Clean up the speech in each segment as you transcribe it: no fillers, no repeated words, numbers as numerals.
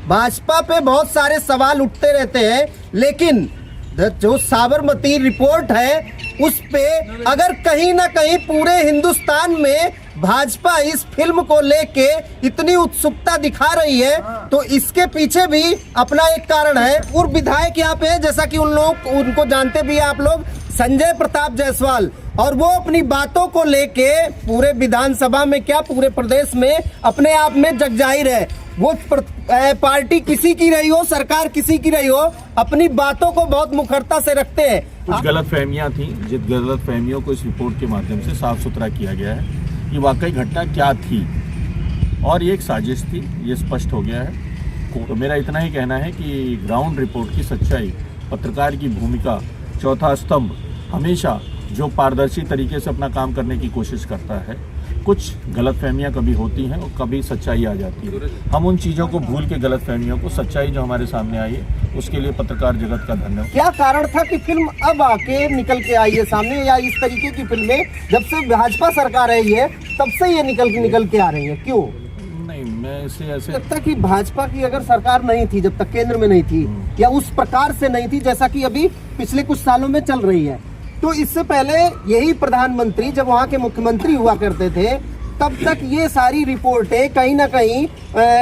भाजपा पे बहुत सारे सवाल उठते रहते हैं, लेकिन जो साबरमती रिपोर्ट है उस पे अगर कहीं ना कहीं पूरे हिंदुस्तान में भाजपा इस फिल्म को लेके इतनी उत्सुकता दिखा रही है तो इसके पीछे भी अपना एक कारण है। पूर्व विधायक यहाँ पे है, जैसा कि उनको जानते भी हैं आप लोग, संजय प्रताप जायसवाल, और वो अपनी बातों को लेके पूरे विधानसभा में क्या पूरे प्रदेश में अपने आप में जगजाहिर है। वो पार्टी किसी की रही हो, सरकार किसी की रही हो, अपनी बातों को बहुत मुखरता से रखते हैं। कुछ गलतफहमियां थी, जिन गलतफहमियों को इस रिपोर्ट के माध्यम से साफ सुथरा किया गया है कि वाकई घटना क्या थी और ये एक साजिश थी, ये स्पष्ट हो गया है। तो मेरा इतना ही कहना है कि ग्राउंड रिपोर्ट की सच्चाई, पत्रकार की भूमिका, चौथा स्तंभ हमेशा जो पारदर्शी तरीके से अपना काम करने की कोशिश करता है। कुछ गलतफहमियां कभी होती हैं और कभी सच्चाई आ जाती है। हम उन चीज़ों को भूल के गलतफहमियों को, सच्चाई जो हमारे सामने आई है उसके लिए पत्रकार जगत का धन्यवाद। क्या कारण था कि फिल्म अब आके निकल के आई है सामने, या इस तरीके की फिल्में जब से भाजपा सरकार आई है तब से ये निकल के आ रही है, क्यों? नहीं, मैं इसे ऐसे लगता कि भाजपा की अगर सरकार नहीं थी, जब तक केंद्र में नहीं थी या उस प्रकार से नहीं थी जैसा कि अभी पिछले कुछ सालों में चल रही है, तो इससे पहले यही प्रधानमंत्री जब वहाँ के मुख्यमंत्री हुआ करते थे तब तक ये सारी रिपोर्टें कहीं ना कहीं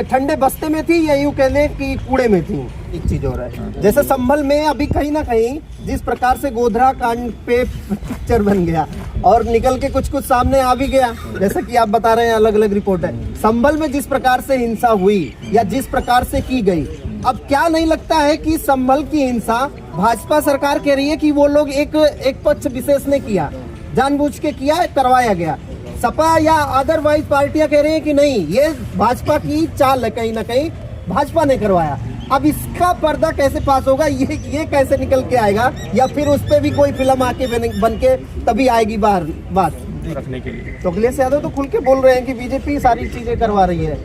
ठंडे बस्ते में थी या यूं कह लें कि कूड़े में थी। एक चीज हो रहा है, जैसे संभल में अभी कहीं ना कहीं जिस प्रकार से गोधरा कांड पे पिक्चर बन गया और निकल के कुछ सामने आ भी गया, जैसा कि आप बता रहे हैं अलग अलग रिपोर्ट है। संभल में जिस प्रकार से हिंसा हुई या जिस प्रकार से की गई, अब क्या नहीं लगता है कि संभल की हिंसा भाजपा सरकार कह रही है कि वो लोग एक पक्ष विशेष ने किया, जानबूझ के किया, करवाया गया। सपा या अदरवाइज पार्टियां कह रही हैं कि नहीं, ये भाजपा की चाल है, कहीं ना कहीं भाजपा ने करवाया। अब इसका पर्दा कैसे पास होगा, ये कैसे निकल के आएगा, या फिर उस पर भी कोई फिल्म आके बन के तभी आएगी बात रखने के लिए? तो अखिलेश यादव तो खुल के बोल रहे हैं कि बीजेपी सारी चीजें करवा रही है।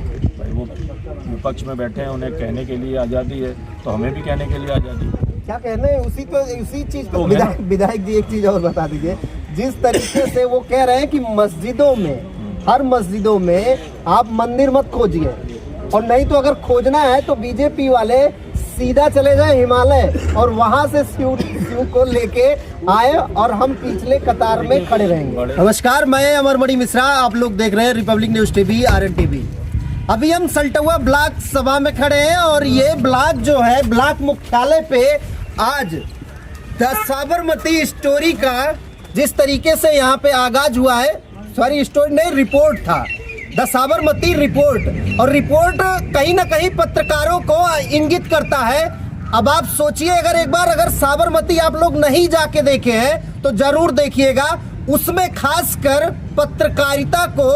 वो विपक्ष में बैठे हैं, उन्हें कहने के लिए आज़ादी है, तो हमें भी कहने के लिए आज़ादी है। क्या कहना है, उसी चीज को विधायक जी एक चीज और बता दीजिए। जिस तरीके से वो कह रहे हैं कि मस्जिदों में, हर मस्जिदों में आप मंदिर मत खोजिए, और नहीं तो अगर खोजना है तो बीजेपी वाले सीधा चले जाए हिमालय और वहां से शिव को लेके आए और हम पिछले कतार में खड़े रहेंगे। नमस्कार, मैं अमरमणि मिश्रा, आप लोग देख रहे हैं Republic news TV, RN TV। अभी हम सल्टुआ ब्लॉक सभा में खड़े हैं और ये ब्लॉक जो है, ब्लॉक मुख्यालय पे आज द साबरमती स्टोरी का जिस तरीके से यहाँ पे आगाज हुआ है, सॉरी स्टोरी नहीं, रिपोर्ट था, द साबरमती रिपोर्ट, और रिपोर्ट कहीं ना कहीं पत्रकारों को इंगित करता है। अब आप सोचिए, अगर साबरमती आप लोग नहीं जाके देखे हैं तो जरूर देखिएगा। उसमें खासकर पत्रकारिता को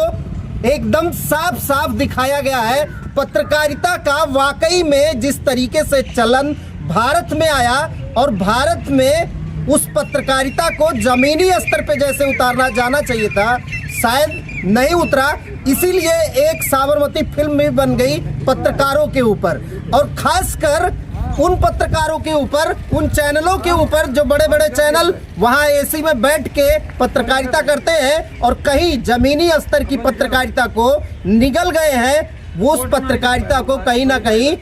एकदम साफ साफ दिखाया गया है। पत्रकारिता का वाकई में जिस तरीके से चलन भारत में आया और भारत में उस पत्रकारिता को जमीनी स्तर पे जैसे उतारना जाना चाहिए था, शायद नहीं उतरा। इसीलिए एक साबरमती फिल्म भी बन गई पत्रकारों के ऊपर, और खासकर उन पत्रकारों के ऊपर, उन चैनलों के ऊपर जो बड़े बड़े चैनल वहां AC में बैठ के पत्रकारिता करते हैं और कहीं जमीनी स्तर की पत्रकारिता को निगल गए हैं। वो उस पत्रकारिता को कहीं ना कहीं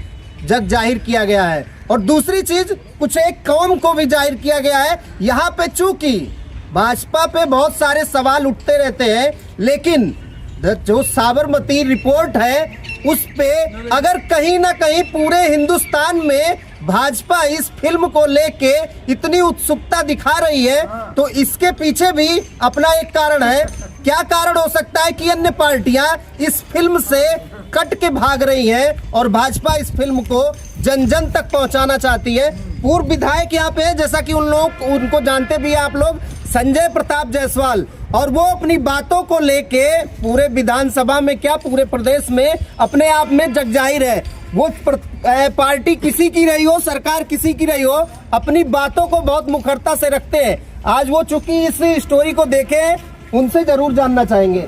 जग जाहिर किया गया है। और दूसरी चीज, कुछ एक कौम को भी जाहिर किया गया है। यहाँ पे चूंकि भाजपा पे बहुत सारे सवाल उठते रहते हैं, लेकिन जो साबरमती रिपोर्ट है उस पे अगर कहीं ना कहीं पूरे हिंदुस्तान में भाजपा इस फिल्म को लेके इतनी उत्सुकता दिखा रही है तो इसके पीछे भी अपना एक कारण है। क्या कारण हो सकता है कि अन्य पार्टियां इस फिल्म से कट के भाग रही हैं और भाजपा इस फिल्म को जन जन तक पहुंचाना चाहती है। पूर्व विधायक यहाँ पे है, जैसा कि उनको जानते भी हैं आप लोग, संजय प्रताप जायसवाल, और वो अपनी बातों को लेके पूरे विधानसभा में क्या पूरे प्रदेश में अपने आप में जगजाहिर है। वो पार्टी किसी की रही हो, सरकार किसी की रही हो, अपनी बातों को बहुत मुखरता से रखते हैं। आज वो चूंकि इस स्टोरी को देखे, उनसे जरूर जानना चाहेंगे।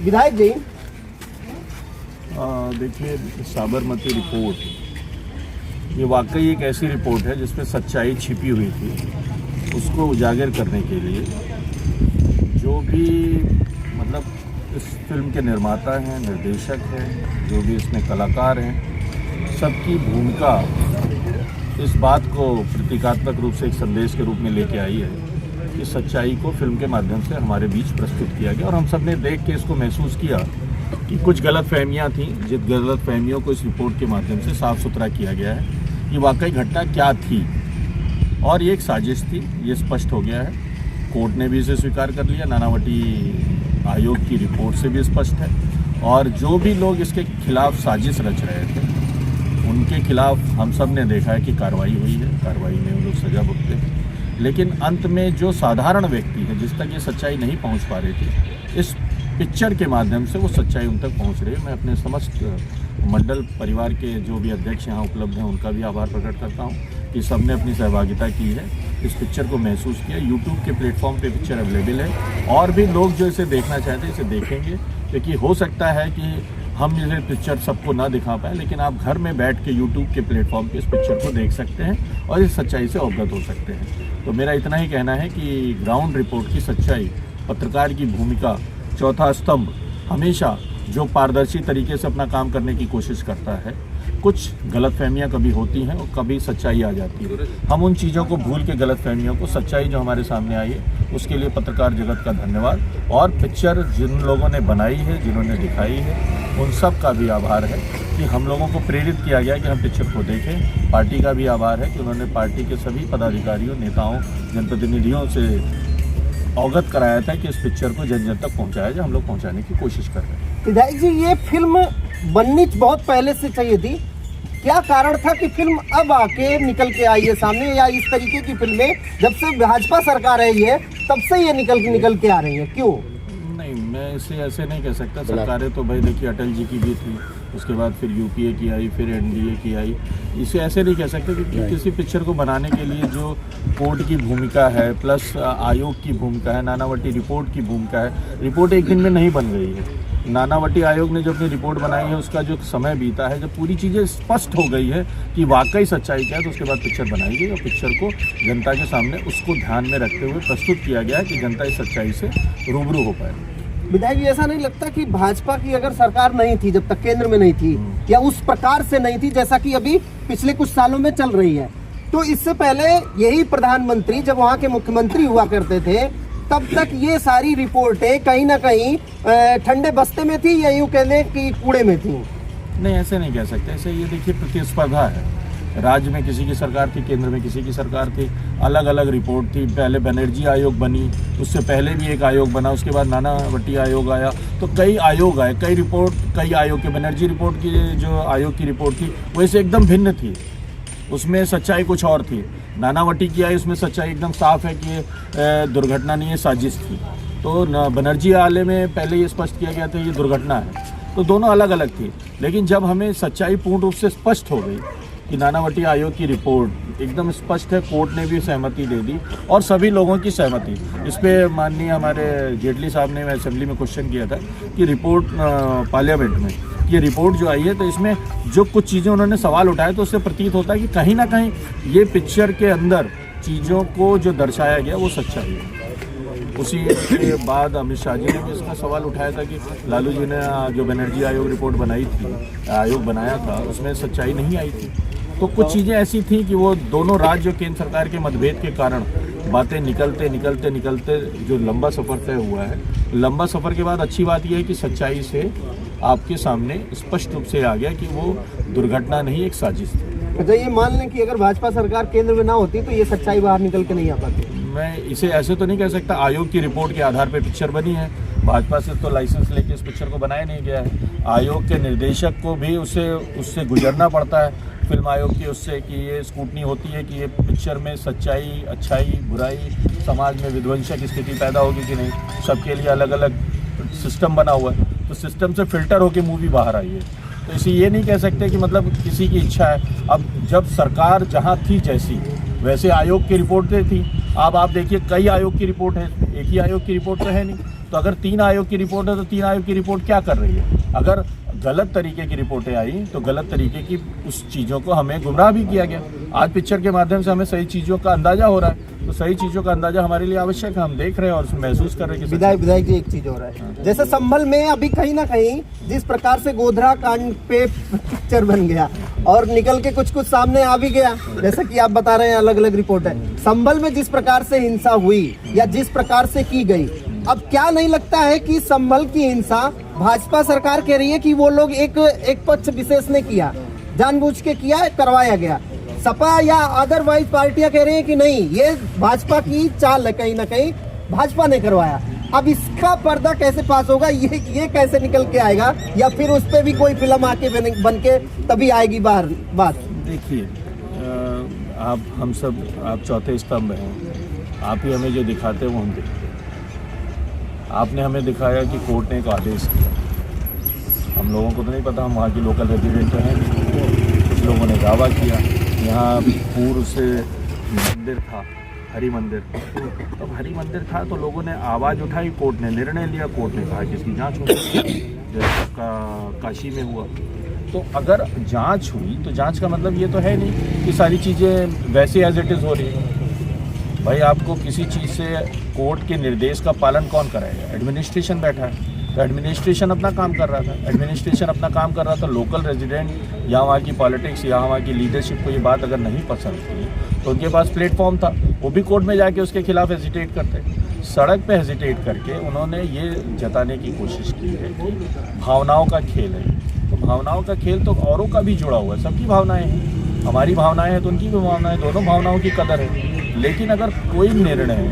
विधायक जी, देखिए, साबरमती रिपोर्ट ये वाकई एक ऐसी रिपोर्ट है जिसमें सच्चाई छिपी हुई थी। उसको उजागर करने के लिए जो भी इस फिल्म के निर्माता हैं, निर्देशक हैं, जो भी इसमें कलाकार हैं, सबकी भूमिका इस बात को प्रतीकात्मक रूप से एक संदेश के रूप में लेके आई है कि सच्चाई को फिल्म के माध्यम से हमारे बीच प्रस्तुत किया गया और हम सब ने देख के इसको महसूस किया कि कुछ गलत फहमियाँ थीं, जिन गलत फहमियों को इस रिपोर्ट के माध्यम से साफ सुथरा किया गया है कि वाकई घटना क्या थी और ये एक साजिश थी, ये स्पष्ट हो गया है। कोर्ट ने भी इसे स्वीकार कर लिया, नानावटी आयोग की रिपोर्ट से भी स्पष्ट है और जो भी लोग इसके खिलाफ साजिश रच रहे थे उनके खिलाफ हम सब ने देखा है कि कार्रवाई हुई है, कार्रवाई में वो लोग सजा भुगते हैं। लेकिन अंत में जो साधारण व्यक्ति है जिस तक ये सच्चाई नहीं पहुंच पा रही थी, इस पिक्चर के माध्यम से वो सच्चाई उन तक पहुंच रही है। मैं अपने समस्त मंडल परिवार के जो भी अध्यक्ष यहाँ उपलब्ध हैं उनका भी आभार प्रकट करता हूँ कि सबने अपनी सहभागिता की है, इस पिक्चर को महसूस किया। यूट्यूब के प्लेटफॉर्म पे पिक्चर अवेलेबल है और भी लोग जो इसे देखना चाहते हैं इसे देखेंगे, क्योंकि हो सकता है कि हम ये पिक्चर सबको ना दिखा पाए, लेकिन आप घर में बैठ के यूट्यूब के प्लेटफॉर्म पे इस पिक्चर को देख सकते हैं और इस सच्चाई से अवगत हो सकते हैं। तो मेरा इतना ही कहना है कि ग्राउंड रिपोर्ट की सच्चाई, पत्रकार की भूमिका, चौथा स्तंभ हमेशा जो पारदर्शी तरीके से अपना काम करने की कोशिश करता है, कुछ गलतफहमियां कभी होती हैं और कभी सच्चाई आ जाती है। हम उन चीज़ों को भूल के गलतफहमियों को, सच्चाई जो हमारे सामने आई है उसके लिए पत्रकार जगत का धन्यवाद और पिक्चर जिन लोगों ने बनाई है, जिन्होंने दिखाई है, उन सब का भी आभार है कि हम लोगों को प्रेरित किया गया कि हम पिक्चर को देखें। पार्टी का भी आभार है कि उन्होंने पार्टी के सभी पदाधिकारियों, नेताओं, जनप्रतिनिधियों से अवगत कराया था कि इस पिक्चर को जन जन तक पहुँचाया जाए। हम लोग पहुँचाने की कोशिश कर रहे हैं। विधायक जी, ये फिल्म बननी बहुत पहले से चाहिए थी, क्या कारण था कि फिल्म अब आके निकल के आई है सामने, या इस तरीके की फिल्में जब से भाजपा सरकार आई है तब से ये निकल के आ रही है, क्यों? नहीं, मैं इसे ऐसे नहीं कह सकता। सरकारें तो भाई देखिए अटल जी की भी थी, उसके बाद फिर यूपीए की आई, फिर एनडीए की आई। इसे ऐसे नहीं कह सकते क्योंकि किसी पिक्चर को बनाने के लिए जो कोर्ट की भूमिका है, प्लस आयोग की भूमिका है, नानावटी रिपोर्ट की भूमिका है। रिपोर्ट एक दिन में नहीं बन गई है। नानावटी आयोग ने जो अपनी रिपोर्ट बनाई है उसका जो समय बीता है, जब पूरी चीज़ें स्पष्ट हो गई है कि वाकई सच्चाई क्या है, तो उसके बाद पिक्चर बनाई गई और पिक्चर को जनता के सामने उसको ध्यान में रखते हुए प्रस्तुत किया गया कि जनता इस सच्चाई से रूबरू हो पाए। विधायक जी, ऐसा नहीं लगता कि भाजपा की अगर सरकार नहीं थी, जब तक केंद्र में नहीं थी या उस प्रकार से नहीं थी जैसा कि अभी पिछले कुछ सालों में चल रही है, तो इससे पहले यही प्रधानमंत्री जब वहाँ के मुख्यमंत्री हुआ करते थे तब तक ये सारी रिपोर्टें कहीं ना कहीं ठंडे बस्ते में थी या यूँ कह लें कि कूड़े में थी? नहीं, ऐसे नहीं कह सकते। ऐसे ये देखिए प्रतिस्पर्धा है, राज्य में किसी की सरकार थी, केंद्र में किसी की सरकार थी, अलग अलग रिपोर्ट थी। पहले बनर्जी आयोग बनी, उससे पहले भी एक आयोग बना, उसके बाद नानावटी आयोग आया, तो कई आयोग आए, कई आयोग के। बनर्जी रिपोर्ट की जो आयोग की रिपोर्ट थी वैसे एकदम भिन्न थी, उसमें सच्चाई कुछ और थी। नानावटी की आई, उसमें सच्चाई एकदम साफ है कि ये दुर्घटना नहीं है, साजिश थी। तो बनर्जी आले में पहले ये स्पष्ट किया गया था ये दुर्घटना है, तो दोनों अलग अलग थी। लेकिन जब हमें सच्चाई पूर्ण रूप से स्पष्ट हो गई कि नानावटी आयोग की रिपोर्ट एकदम स्पष्ट है, कोर्ट ने भी सहमति दे दी और सभी लोगों की सहमति इस पे, माननीय हमारे जेटली साहब ने असेंबली में क्वेश्चन किया था कि रिपोर्ट पार्लियामेंट में ये रिपोर्ट जो आई है, तो इसमें जो कुछ चीज़ें उन्होंने सवाल उठाए तो उससे प्रतीत होता है कि कहीं ना कहीं ये पिक्चर के अंदर चीज़ों को जो दर्शाया गया वो सच्चाई है। उसी के बाद अमित शाह जी ने भी इसका सवाल उठाया था कि लालू जी ने जो बनर्जी आयोग रिपोर्ट बनाई थी, आयोग बनाया था, उसमें सच्चाई नहीं आई थी। तो कुछ चीज़ें ऐसी थी कि वो दोनों राज्य और केंद्र सरकार के मतभेद के कारण बातें निकलते जो लंबा सफ़र तय हुआ है, लंबा सफ़र के बाद अच्छी बात यह है कि सच्चाई से आपके सामने स्पष्ट रूप से आ गया कि वो दुर्घटना नहीं, एक साजिश थी। अच्छा, ये मान लें कि अगर भाजपा सरकार केंद्र में ना होती तो ये सच्चाई बाहर निकल के नहीं आ पाती? मैं इसे ऐसे तो नहीं कह सकता। आयोग की रिपोर्ट के आधार पर पिक्चर बनी है, भाजपा से तो लाइसेंस लेके इस पिक्चर को बनाया नहीं गया है। आयोग के निर्देशक को भी उससे गुजरना पड़ता है, फिल्म आयोग की उससे, कि ये स्क्रूटनी होती है कि ये पिक्चर में सच्चाई, अच्छाई, बुराई, समाज में विध्वंसक स्थिति पैदा होगी कि नहीं। सबके लिए अलग अलग सिस्टम बना हुआ है, तो सिस्टम से फिल्टर होकर मूवी बाहर आई है। तो इसे ये नहीं कह सकते कि मतलब किसी की इच्छा है। अब जब सरकार जहाँ थी जैसी, वैसे आयोग की रिपोर्टें थी। अब आप देखिए कई आयोग की रिपोर्ट है, एक ही आयोग की रिपोर्ट तो है नहीं। तो अगर 3 आयोग की रिपोर्ट है तो 3 आयोग की रिपोर्ट क्या कर रही है? अगर गलत तरीके की रिपोर्टें आई तो गलत तरीके की उस चीज़ों को हमें गुमराह भी किया गया। आज पिक्चर के माध्यम से हमें सही चीज़ों का अंदाजा हो रहा है, तो सही चीज़ों का अंदाजा हमारे लिए आवश्यक है। हम देख रहे हैं और महसूस कर रहे हैं कि विधायक जी, एक चीज़ हो रहा है, जैसे संभल में अभी कहीं ना कहीं जिस प्रकार से गोधरा कांड पे पिक्चर बन गया, और निकल के कुछ कुछ सामने आ भी गया, जैसे कि आप बता रहे हैं अलग अलग रिपोर्ट है। संभल में जिस प्रकार से हिंसा हुई या जिस प्रकार से की गई, अब क्या नहीं लगता है कि संभल की हिंसा भाजपा सरकार कह रही है कि वो लोग एक पक्ष विशेष ने किया, जानबूझ के किया, करवाया गया। सपा या अदरवाइज पार्टियां कह रही हैं कि नहीं, ये भाजपा की चाल है, कहीं ना कहीं भाजपा ने करवाया। अब इसका पर्दा कैसे पास होगा, ये कैसे निकल के आएगा, या फिर उस पर भी कोई फिल्म आके बन के तभी आएगी बाहर बात? देखिए, आप हम सब, आप चौथे स्तंभ हैं, आप ही हमें जो दिखाते हैं वो हम देखते हैं। आपने हमें दिखाया कि कोर्ट ने एक आदेश किया, हम लोगों को तो नहीं पता, हम वहाँ की लोकल रेजिडेंट हैं। कुछ लोगों ने दावा किया, यहाँ पूर्व से मंदिर था, हरि मंदिर। तो हरि मंदिर था तो लोगों ने आवाज़ उठाई, कोर्ट ने निर्णय लिया, कोर्ट ने कहा कि इसकी जांच होगी, जैसे काशी में हुआ। तो अगर जांच हुई तो जांच का मतलब ये तो है नहीं कि सारी चीज़ें वैसे एज इट इज़ हो रही है। भाई, आपको किसी चीज़ से कोर्ट के निर्देश का पालन कौन कराएगा? एडमिनिस्ट्रेशन बैठा है, तो एडमिनिस्ट्रेशन अपना काम कर रहा था। एडमिनिस्ट्रेशन अपना काम कर रहा था, लोकल रेजिडेंट या वहाँ की पॉलिटिक्स या वहाँ की लीडरशिप को ये बात अगर नहीं पसंद थी तो उनके पास प्लेटफॉर्म था, वो भी कोर्ट में जाके उसके खिलाफ हेजिटेट करते। सड़क पे हेजिटेट करके उन्होंने ये जताने की कोशिश की है कि भावनाओं का खेल है। तो भावनाओं का खेल तो औरों का भी जुड़ा हुआ है, सबकी भावनाएं हैं, हमारी भावनाएं हैं तो उनकी भी भावनाएं, दोनों भावनाओं की कदर है। लेकिन अगर कोई निर्णय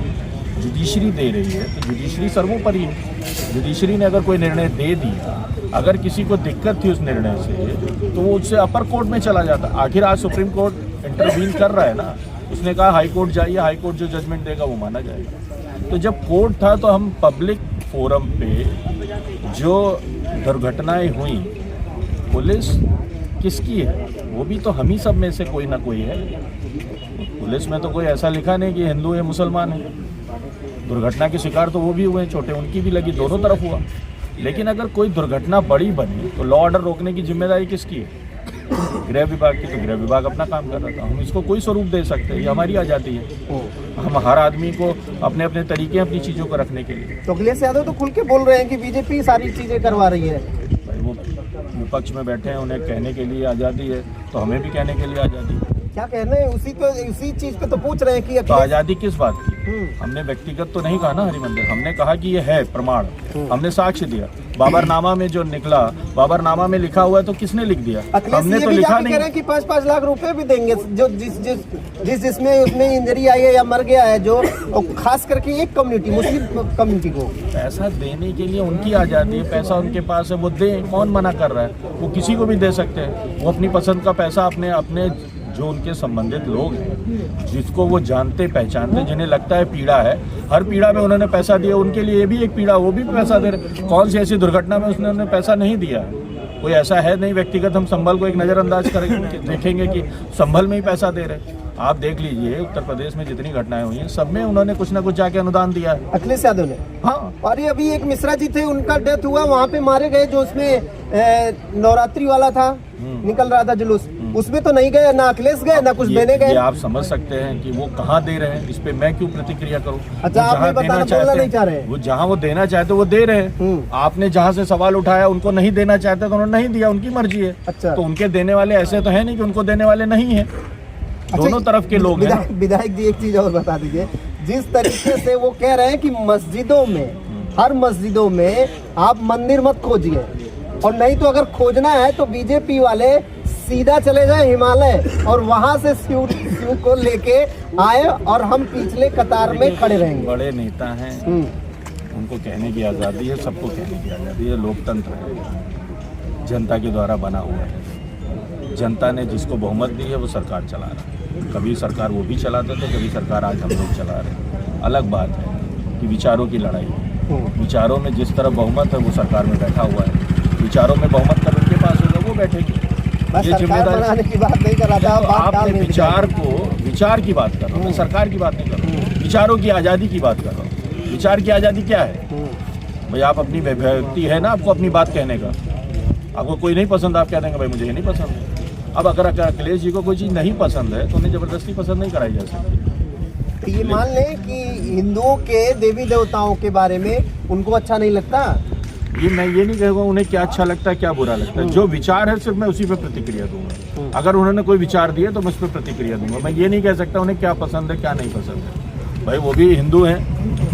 जुडिशरी दे रही है तो जुडिशरी सर्वोपरि है। जुडिशरी ने अगर कोई निर्णय दे दिया, अगर किसी को दिक्कत थी उस निर्णय से तो वो उससे अपर कोर्ट में चला जाता। आखिर आज सुप्रीम कोर्ट इंटरवीन कर रहा है ना, उसने कहा हाई कोर्ट जाइए, हाई कोर्ट जो जजमेंट देगा वो माना जाएगा। तो जब कोर्ट था तो हम पब्लिक फोरम पे जो दुर्घटनाएं हुई, पुलिस किसकी है? वो भी तो हम ही सब में से कोई ना कोई है। पुलिस में तो कोई ऐसा लिखा नहीं कि हिंदू है मुसलमान है। दुर्घटना के शिकार तो वो भी हुए, छोटे उनकी भी लगी, दोनों तरफ हुआ। लेकिन अगर कोई दुर्घटना बड़ी बनी तो लॉ ऑर्डर रोकने की जिम्मेदारी किसकी है? गृह विभाग की। तो गृह विभाग अपना काम कर रहा था, हम इसको कोई स्वरूप दे सकते हैं, ये हमारी आज़ादी है। हम हर आदमी को अपने अपने तरीके अपनी चीज़ों को रखने के लिए। तो अखिलेश यादव तो खुल के बोल रहे हैं कि बीजेपी सारी चीज़ें करवा रही है। भाई, वो विपक्ष में बैठे हैं, उन्हें कहने के लिए आज़ादी है, तो हमें भी कहने के लिए आज़ादी है। क्या कहना है, उसी चीज पे तो पूछ रहे हैं कि तो आज़ादी किस बात की? हमने व्यक्तिगत तो नहीं कहा ना हरि मंदिर, हमने कहा कि ये है प्रमाण, हमने साक्ष्य दिया। बाबरनामा में जो निकला, बाबरनामा में लिखा हुआ है तो किसने लिख दिया? हमने तो लिखा नहीं। कह रहे हैं कि 5-5 लाख रुपए भी देंगे जो जिसमें उसमें इंजरी आई है या मर गया है, जो खास करके एक कम्युनिटी, मुस्लिम कम्युनिटी को। पैसा देने के लिए उनकी आज़ादी है, पैसा उनके पास है, वो दे, कौन मना कर रहा है? वो किसी को भी दे सकते हैं। वो अपनी पसंद का पैसा अपने जो उनके संबंधित लोग हैं, जिसको वो जानते पहचानते, जिन्हें लगता है पीड़ा है, हर पीड़ा में उन्होंने पैसा दिया, उनके लिए भी एक पीड़ा, वो भी पैसा दे रहे। कौन सी ऐसी दुर्घटना में उन्होंने पैसा नहीं दिया? कोई ऐसा है नहीं व्यक्तिगत हम संभल को एक नज़रअंदाज करेंगे, देखेंगे कि संभल में ही पैसा दे रहे। आप देख लीजिए उत्तर प्रदेश में जितनी घटनाएं हुई हैं, सब में उन्होंने कुछ ना कुछ जाके अनुदान दिया है। अखिलेश यादव ने। हाँ, और ये अभी एक मिश्रा जी थे, उनका डेथ हुआ, वहाँ पे मारे गए, जो उसमें नवरात्रि वाला था, निकल रहा था जुलूस, उसमें तो नहीं गए, ना अखिलेश गए, ना कुछ देने गए। आप समझ सकते हैं कि वो कहाँ दे रहे हैं, इस पे मैं क्यों प्रतिक्रिया करूं? अच्छा, आप बोलना नहीं चाह रहे? वो जहाँ वो देना चाहते वो दे रहे हैं। आपने जहाँ से सवाल उठाया उनको नहीं देना चाहते तो उन्होंने नहीं दिया, उनकी मर्जी है। अच्छा, तो उनके देने वाले ऐसे तो है नहीं कि उनको देने वाले नहीं है। दोनों तरफ के लोग हैं। विधायक जी, एक चीज और बता दीजिए, जिस तरीके से वो कह रहे हैं कि मस्जिदों में, हर मस्जिदों में आप मंदिर मत खोजिए, और नहीं तो अगर खोजना है तो बीजेपी वाले सीधा चले जाए हिमालय और वहां से शिव को लेके आए और हम पिछले कतार में खड़े रहेंगे। बड़े नेता हैं, उनको कहने की आज़ादी है, सबको कहने की आज़ादी है। लोकतंत्र है, जनता के द्वारा बना हुआ है। जनता ने जिसको बहुमत दी है वो सरकार चला रहा है। कभी सरकार वो भी चलाते थे, कभी सरकार आज हम लोग चला रहे हैं। अलग बात है कि विचारों की लड़ाई है। विचारों में जिस तरह बहुमत है वो सरकार में बैठा हुआ है, विचारों में बहुमत कर उनके पास होगा वो बैठेगी। ये जिम्मेदारी की बात नहीं कर रहा था, आपने विचार की बात कर रहा हूँ, मैं सरकार की बात नहीं कर रहा हूँ, विचारों की आज़ादी की बात कर रहा हूँ। विचार की आज़ादी क्या है भाई? आप अपनी व्यक्ति है ना, आपको अपनी बात कहने का। आपको कोई नहीं पसंद, आप कह देंगे भाई मुझे ये नहीं पसंद। अब अगर अखिलेश जी को कोई चीज़ नहीं पसंद है तो उन्हें ज़बरदस्ती पसंद नहीं कराई जा सकती। तो ये मान लें कि हिंदुओं के देवी देवताओं के बारे में उनको अच्छा नहीं लगता, ये मैं ये नहीं कहूँगा उन्हें क्या अच्छा लगता है क्या बुरा लगता है, जो विचार है सिर्फ मैं उसी पे प्रतिक्रिया दूंगा। अगर उन्होंने कोई विचार दिए तो मैं उस पर प्रतिक्रिया दूंगा। मैं ये नहीं कह सकता उन्हें क्या पसंद है क्या नहीं पसंद है। भाई वो भी हिंदू हैं,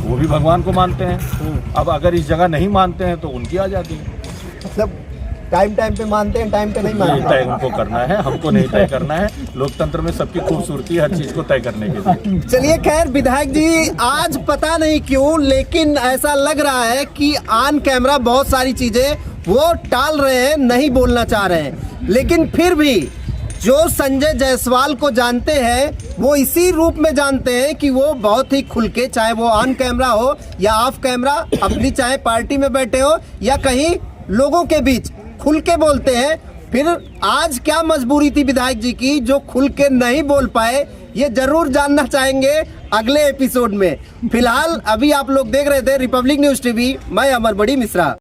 वो भी भगवान को मानते हैं। अब अगर इस जगह नहीं मानते हैं तो उनकी आज़ादी है। मतलब टाइम पे मानते हैं, टाइम पे नहीं ये मानते। तय उनको करना है, हमको नहीं तय करना है। लोकतंत्र में सबकी खूबसूरती है हर चीज को तय करने के लिए। चलिए खैर विधायक जी, आज पता नहीं क्यों लेकिन ऐसा लग रहा है कि ऑन कैमरा बहुत सारी चीजें वो टाल रहे हैं, नहीं बोलना चाह रहे हैं। लेकिन फिर भी जो संजय जायसवाल को जानते हैं वो इसी रूप में जानते हैं कि वो बहुत ही खुल के, चाहे वो ऑन कैमरा हो या ऑफ कैमरा, अपनी चाहे पार्टी में बैठे हो या कहीं लोगों के बीच, खुल के बोलते हैं। फिर आज क्या मजबूरी थी विधायक जी की जो खुल के नहीं बोल पाए, ये जरूर जानना चाहेंगे अगले एपिसोड में। फिलहाल अभी आप लोग देख रहे थे रिपब्लिक न्यूज टीवी, मैं अमर बड़ी मिश्रा।